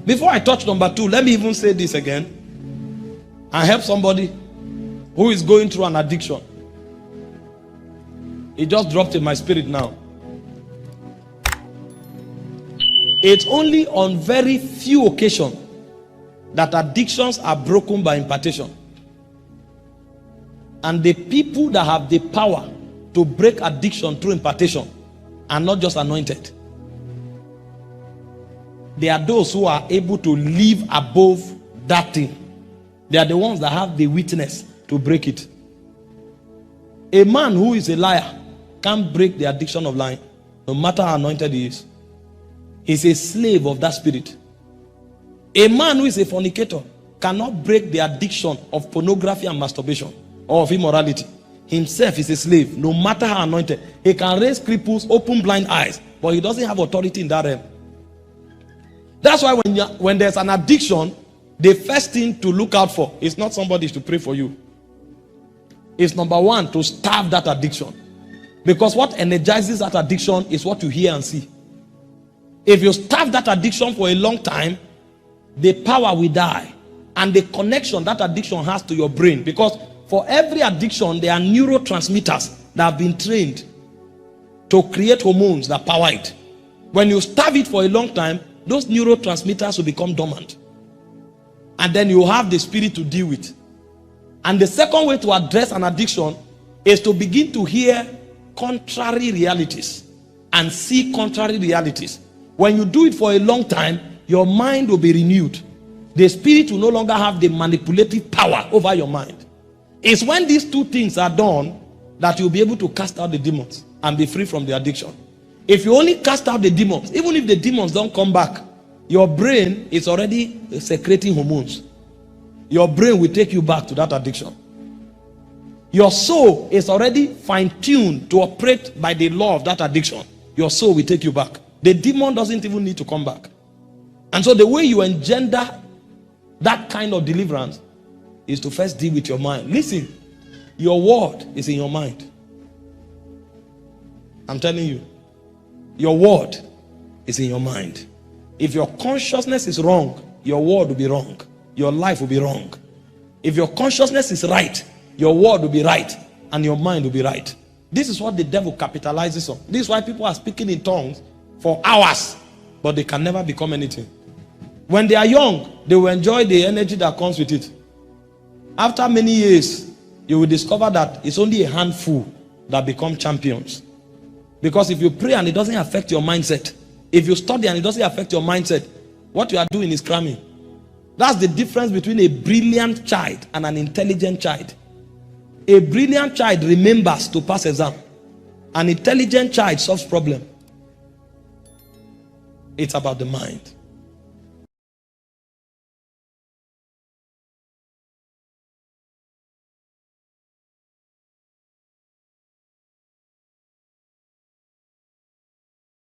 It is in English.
Before I touch number 2, let me even say this again and help somebody who is going through an addiction. It just dropped in my spirit now. It's only on very few occasions that addictions are broken by impartation. And the people that have the power to break addiction through impartation are not just anointed. They are those who are able to live above that thing. They are the ones that have the witness to break it. A man who is a liar can't break the addiction of lying, no matter how anointed he is. He's a slave of that spirit. A man who is a fornicator cannot break the addiction of pornography and masturbation or of immorality. Himself is a slave, no matter how anointed. He can raise cripples, open blind eyes, but he doesn't have authority in that realm. That's why when there's an addiction, the first thing to look out for is not somebody to pray for you. It's number one, to starve that addiction. Because what energizes that addiction is what you hear and see. If you starve that addiction for a long time, the power will die. And the connection that addiction has to your brain. Because for every addiction, there are neurotransmitters that have been trained to create hormones that power it. When you starve it for a long time, those neurotransmitters will become dormant. And then you have the spirit to deal with. And the second way to address an addiction is to begin to hear contrary realities and see contrary realities. When you do it for a long time, your mind will be renewed. The spirit will no longer have the manipulative power over your mind. It's when these two things are done that you'll be able to cast out the demons and be free from the addiction. If you only cast out the demons, even if the demons don't come back, your brain is already secreting hormones. Your brain will take you back to that addiction. Your soul is already fine-tuned to operate by the law of that addiction. Your soul will take you back. The demon doesn't even need to come back. And so the way you engender that kind of deliverance is to first deal with your mind. Listen, your word is in your mind. I'm telling you, your word is in your mind. If your consciousness is wrong, your word will be wrong. Your life will be wrong. If your consciousness is right, your word will be right and your mind will be right. This is what the devil capitalizes on. This is why people are speaking in tongues for hours, but they can never become anything. When they are young, they will enjoy the energy that comes with it. After many years, you will discover that it's only a handful that become champions. Because if you pray and it doesn't affect your mindset, if you study and it doesn't affect your mindset, what you are doing is cramming. That's the difference between a brilliant child and an intelligent child. A brilliant child remembers to pass exam. An intelligent child solves problem. It's about the mind.